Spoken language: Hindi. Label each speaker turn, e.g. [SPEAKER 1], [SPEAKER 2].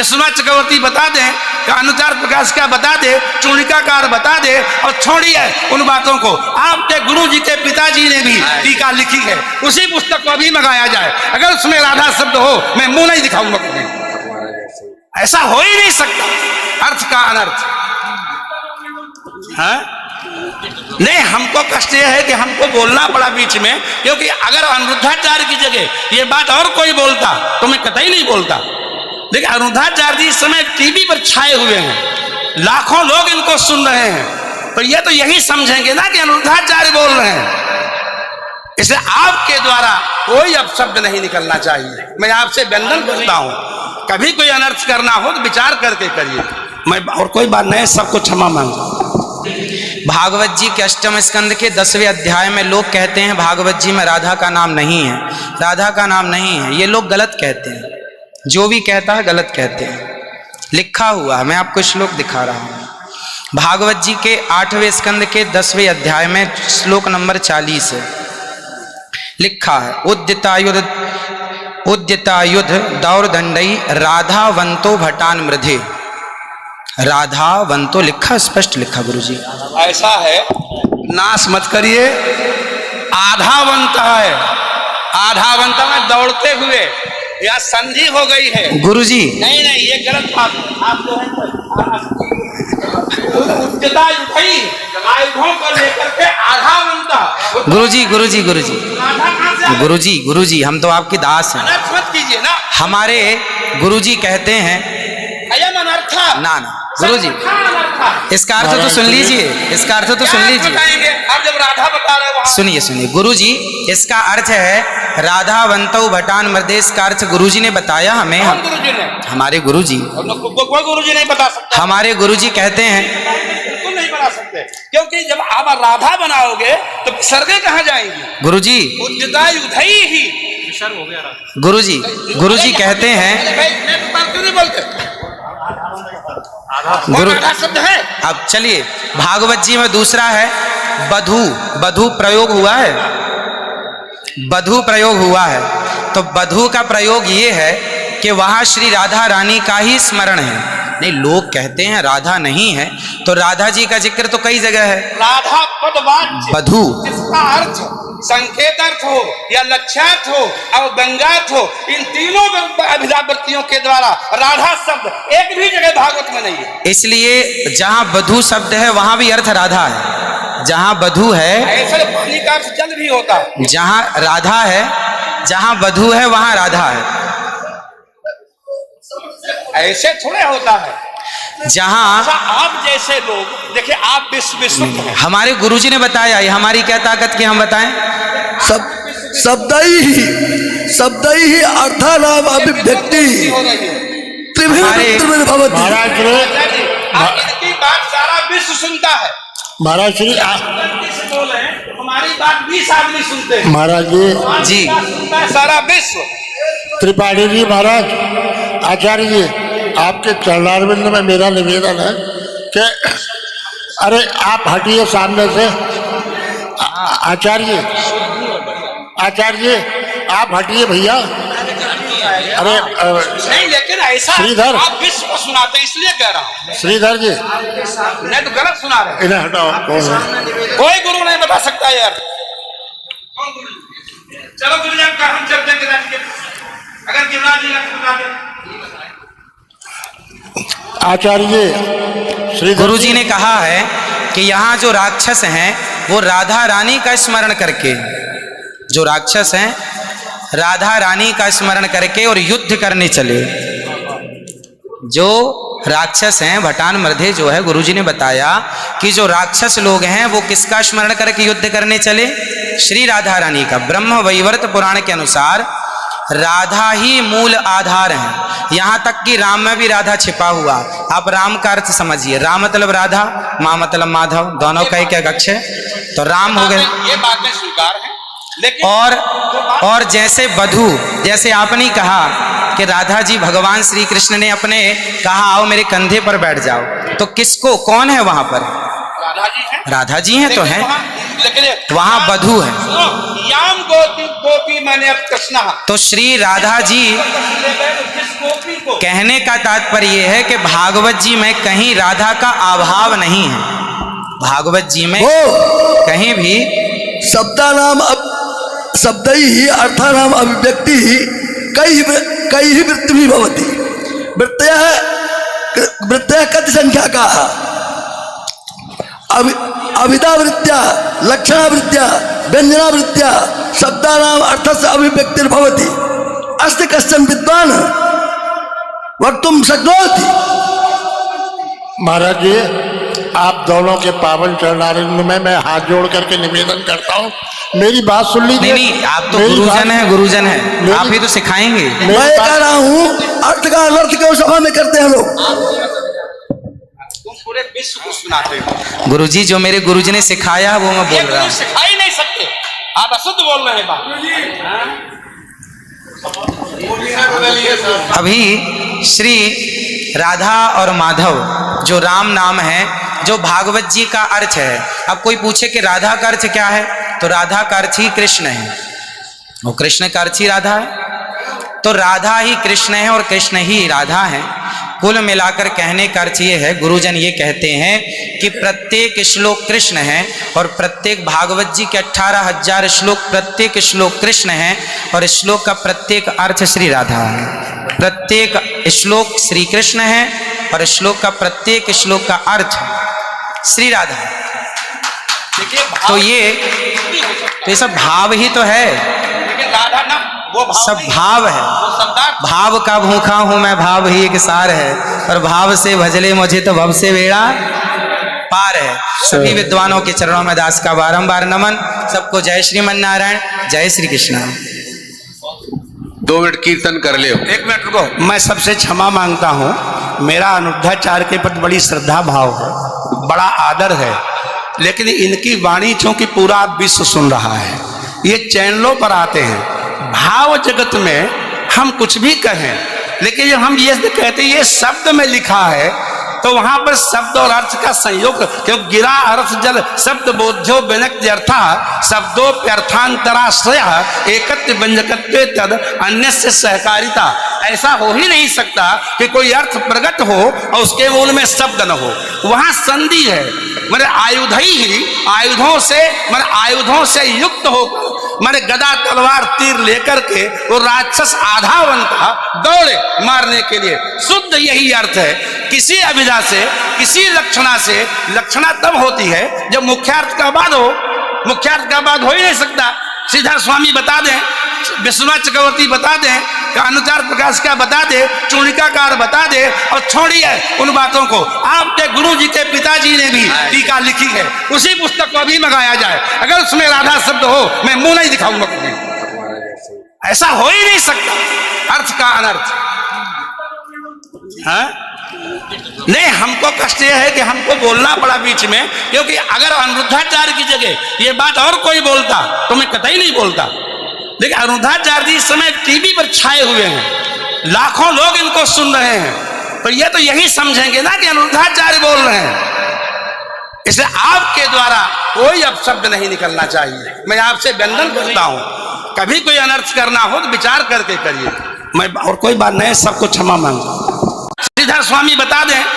[SPEAKER 1] विश्वनाथ चक्रवर्ती बता दें, अनुचार प्रकाश का बता दे, चूणिकाकार बता दे, और छोड़िए उन बातों को। आपके गुरु जी के पिताजी ने भी टीका लिखी है, उसी पुस्तक को अभी मंगाया जाए। अगर उसमें राधा शब्द हो, मैं मुंह नहीं दिखाऊंगा कभी। ऐसा हो ही नहीं सकता, अर्थ का अनर्थ। हाँ? नहीं, हमको कष्ट यह है कि हमको बोलना पड़ा बीच में, क्योंकि अगर अनिरुद्धाचार्य की जगह ये बात और कोई बोलता तो मैं कतई नहीं बोलता। लेकिन अनिरुद्धाचार्य जी इस समय टीवी पर छाए हुए हैं, लाखों लोग इनको सुन रहे हैं, तो ये तो यही समझेंगे ना कि अनिरुद्धाचार्य बोल रहे हैं। इसलिए आपके द्वारा कोई अपशब्द नहीं निकलना चाहिए। मैं आपसे वंदन करता हूं, कभी कोई अनर्थ करना हो तो विचार करके करिए। मैं और कोई बात नहीं, सबको क्षमा मांगता हूं।
[SPEAKER 2] भागवत जी के अष्टम स्कंद के 10वें अध्याय में लोग कहते हैं भागवत जी में राधा का नाम नहीं है, राधा का नाम नहीं है। ये लोग गलत कहते हैं, जो भी कहता है गलत कहते हैं। लिखा हुआ है, मैं आपको श्लोक दिखा रहा हूँ। भागवत जी के 8वें स्कंद के 10वें अध्याय में श्लोक नंबर 40 है, लिखा है उद्यतायुध दौरदंडई राधावंतो भटान मृधे। राधावंतो लिखा, स्पष्ट लिखा गुरुजी।
[SPEAKER 1] ऐसा है, नाश मत करिए। आधावंत है, आधावंत में दौड़ते हुए, या संधि हो गई है
[SPEAKER 2] गुरुजी।
[SPEAKER 1] नहीं नहीं, ये गलत बात है। आप जो है उच्चता उठाई आयुधों को लेकर के आधावंत।
[SPEAKER 2] गुरुजी गुरुजी गुरुजी गुरुजी गुरुजी, हम तो आपके दास हैं।
[SPEAKER 1] अनर्थ मत कीजिए ना। हमारे
[SPEAKER 2] गुरुजी कहते हैं ना ना गुरुजी, इसका अर्थ तो सुन लीजिए, इसका अर्थ तो सुन लीजिए।
[SPEAKER 1] आप जब राधा बता रहे हो,
[SPEAKER 2] सुनिए सुनिए गुरुजी, इसका अर्थ है राधावंतो भटान मृदेश का अर्थ गुरुजी ने बताया हमें।
[SPEAKER 1] गुरुजी ने,
[SPEAKER 2] हमारे गुरुजी,
[SPEAKER 1] कोई गुरुजी नहीं बता सकता।
[SPEAKER 2] हमारे गुरुजी कहते हैं
[SPEAKER 1] बिल्कुल नहीं बता सकते, क्योंकि जब आप राधा बनाओगे तो स्वर्ग कहाँ जाएंगी?
[SPEAKER 2] गुरुजी
[SPEAKER 1] उद्यतायुधई ही
[SPEAKER 2] गुरुजी, गुरुजी कहते हैं गुरु
[SPEAKER 1] शब्द है।
[SPEAKER 2] अब चलिए, भागवत जी में दूसरा है बधू। बधू प्रयोग हुआ है, बधू प्रयोग हुआ है। तो बधू का प्रयोग ये है कि वहां श्री राधा रानी का ही स्मरण है। नहीं, लोग कहते हैं राधा नहीं है, तो राधा जी का जिक्र तो कई जगह है।
[SPEAKER 1] राधा पदवाच्य
[SPEAKER 2] बधू,
[SPEAKER 1] जिसका अर्थ संकेत अर्थ हो या लक्ष्यार्थ हो और व्यंग्यार्थ हो, इन तीनों अभिधावृत्तियों के द्वारा राधा शब्द एक भी जगह भागवत में नहीं है।
[SPEAKER 2] इसलिए जहां बधू शब्द है वहां भी अर्थ राधा है। जहां बधू है,
[SPEAKER 1] ऐसे पानी का अर्थ जल भी होता है।
[SPEAKER 2] जहां राधा है, जहां बधू है वहां राधा है।
[SPEAKER 1] ऐसे थोड़े होता है।
[SPEAKER 2] जहां
[SPEAKER 1] आप जैसे लोग देखिए, आप विश्व
[SPEAKER 2] हमारे गुरुजी ने बताया, ये हमारी क्या ताकत की हम बताएं?
[SPEAKER 3] शब्द ही अर्थानाम अभिव्यक्ति त्रिभिन्न भवति।
[SPEAKER 1] महाराज इनकी बात सारा विश्व सुनता है।
[SPEAKER 4] महाराज श्री
[SPEAKER 1] बोले हमारी बात 20 आदमी सुनते हैं।
[SPEAKER 4] महाराज
[SPEAKER 2] जी
[SPEAKER 1] सारा विश्व।
[SPEAKER 4] त्रिपाठी जी, महाराज आचार्य जी, आपके चरणारविंद में मेरा निवेदन है कि अरे आप हटिए सामने से। आचार्य जी आप हटिए भैया। अरे
[SPEAKER 1] नहीं, लेकिन ऐसा
[SPEAKER 4] श्रीधर,
[SPEAKER 1] आप विश्व को सुनाते हैं इसलिए कह रहा हूँ।
[SPEAKER 4] श्रीधर जी
[SPEAKER 1] नहीं तो गलत सुना रहे।
[SPEAKER 4] इन्हें हटाओ।
[SPEAKER 1] कोई गुरु नहीं बता सकता यार। चलो गुरुजन का हम चर्चा करेंगे, अगर गिरिराज जी बता दें।
[SPEAKER 4] आचार्य जी, श्री
[SPEAKER 2] गुरुजी ने कहा है कि यहाँ जो राक्षस हैं वो राधा रानी का स्मरण करके, जो राक्षस हैं राधा रानी का स्मरण करके और युद्ध करने चले। जो राक्षस हैं भटान मृधे जो है, गुरुजी ने बताया कि जो राक्षस लोग हैं वो किसका स्मरण करके युद्ध करने चले? श्री राधा रानी का। ब्रह्म वैवर्त पुराण के अनुसार राधा ही मूल आधार है। यहाँ तक कि राम में भी राधा छिपा हुआ। आप राम का अर्थ समझिए, राम मतलब राधा, माँ मतलब माधव, दोनों का एक अक्ष है, तो राम हो गए।
[SPEAKER 1] ये बातें स्वीकार है, लेकिन
[SPEAKER 2] और जैसे बधू, जैसे आपने कहा कि राधा जी भगवान श्री कृष्ण ने अपने कहा आओ मेरे कंधे पर बैठ जाओ, तो किसको, कौन है वहां पर?
[SPEAKER 1] राधा जी हैं।
[SPEAKER 2] राधा जी हैं तो हैं,
[SPEAKER 1] लेकिन
[SPEAKER 2] वहां बधू है।
[SPEAKER 1] याम गोपी मैंने अब कृष्णा,
[SPEAKER 2] तो श्री राधा जी,
[SPEAKER 1] जिस
[SPEAKER 2] कहने का तात्पर्य यह है कि भागवत जी में कहीं राधा का अभाव नहीं है। भागवत जी में
[SPEAKER 3] वो
[SPEAKER 2] कहीं भी
[SPEAKER 3] शब्दानाम शब्दैः अर्थानाम अभिव्यक्ति कई वृत्ति भवति। वृत्तयः कति संख्या का अविदावृत्त्या लक्षणावृत्त्या व्यंजनावृत्त्या शब्दानाम अर्थस्य अभिव्यक्तिर्भवति। अस्ति कश्चन विद्वान् वक्तुं शक्नोति।
[SPEAKER 4] महाराज जी, आप दोनों के पावन चरणारविंद में मैं हाथ जोड़ करके निवेदन करता हूँ, मेरी बात सुन लीजिए।
[SPEAKER 2] नहीं, आप तो
[SPEAKER 4] मेरी
[SPEAKER 2] गुरुजन
[SPEAKER 4] बात-
[SPEAKER 2] है, गुरुजन है, आप ही तो सिखाएंगे।
[SPEAKER 3] मैं कह रहा हूँ अर्थ का अनर्थ क्यों सभा में करते हैं लोग।
[SPEAKER 1] तुम पूरे विश्व को सुनाते हो।
[SPEAKER 2] गुरुजी जो मेरे गुरुजी ने सिखाया वो मैं बोल रहा हूँ।
[SPEAKER 1] सिखा ही नहीं सकते, आप अशुद्ध बोल रहे हैं बात।
[SPEAKER 2] अभी श्री राधा और माधव जो राम नाम है, जो भागवत जी का अर्थ है। अब कोई पूछे कि राधा का अर्थ क्या है, तो राधा का अर्थ ही कृष्ण है, वो कृष्ण का अर्थ ही राधा है। तो राधा ही कृष्ण है और कृष्ण ही राधा है। कुल मिलाकर कहने का अर्थ ये है, गुरुजन ये कहते हैं कि प्रत्येक श्लोक कृष्ण है और प्रत्येक भागवत जी के 18,000 श्लोक, प्रत्येक श्लोक कृष्ण है और श्लोक का प्रत्येक अर्थ श्री राधा है। प्रत्येक श्लोक श्री कृष्ण है और श्लोक का प्रत्येक श्लोक का अर्थ श्री राधा है। तो ये सब भाव ही तो है,
[SPEAKER 1] लेकिन राधा ना वो भाव
[SPEAKER 2] सब
[SPEAKER 1] नहीं,
[SPEAKER 2] भाव है।
[SPEAKER 1] वो शब्दार्थ।
[SPEAKER 2] भाव का भूखा हूं मैं, भाव ही एक सार है, और भाव से भजले मुझे तो भव से बेड़ा पार है। सभी विद्वानों के चरणों में दास का बारंबार नमन। सबको जय श्रीमन नारायण, जय श्री कृष्ण।
[SPEAKER 5] 2 मिनट कीर्तन कर ले।
[SPEAKER 1] 1 मिनट रुको, मैं सबसे क्षमा मांगता हूँ। मेरा अनिरुद्धाचार्य के प्रति बड़ी श्रद्धा भाव है, बड़ा आदर है, लेकिन इनकी वाणी चूंकि पूरा विश्व सुन रहा है, ये चैनलों पर आते हैं। भाव जगत में हम कुछ भी कहें, लेकिन जब हम ये कहते हैं ये शब्द में लिखा है, तो वहां पर शब्द और अर्थ का संयोग, क्योंकि गिरा अर्थ जल शब्द बोध्यो व्यनक्ति अर्था शब्दोप्यर्थांतराश्रय एकत्व व्यंजकत्वे तद अन्य से सहकारिता। ऐसा हो ही नहीं सकता कि कोई अर्थ प्रकट हो और उसके मूल में शब्द न हो। वहां संधि है, मैंने आयुधों से युक्त होकर मैंने गदा तलवार तीर लेकर के वो राक्षस आधा बनता दौड़े मारने के लिए। शुद्ध यही अर्थ है। किसी अभिधा से, किसी लक्षणा से, लक्षणा तब होती है जब मुख्यार्थ का बाद हो। मुख्यार्थ का बाद हो ही नहीं सकता। श्रीधर स्वामी बता दें, विश्वनाथ चक्रवर्ती बता दें, अनुचार प्रकाश का बता दे, चूड़िकाकार बता दे, और छोड़िए उन बातों को। आपके गुरु जी के पिताजी ने भी टीका लिखी है, उसी पुस्तक को अभी मंगाया जाए। अगर उसमें राधा शब्द हो, मैं मुंह नहीं दिखाऊंगा कभी। ऐसा हो ही नहीं सकता अर्थ का अनर्थ। हाँ? नहीं, हमको कष्ट यह है कि हमको बोलना पड़ा बीच में, क्योंकि अगर अनिरुद्धाचार्य की जगह ये बात और कोई बोलता तो मैं कतई नहीं बोलता। लेकिन अनिरुद्धाचार्य जी इस समय टीवी पर छाए हुए हैं, लाखों लोग इनको सुन रहे हैं, तो ये तो यही समझेंगे ना कि अनिरुद्धाचार्य बोल रहे हैं। इसलिए आपके द्वारा कोई अपशब्द नहीं निकलना चाहिए। मैं आपसे वंदन करता हूं, कभी कोई अनर्थ करना हो तो विचार करके करिए। मैं और कोई बात नहीं, सबको क्षमा मांगता हूं। श्रीधर स्वामी बता दें,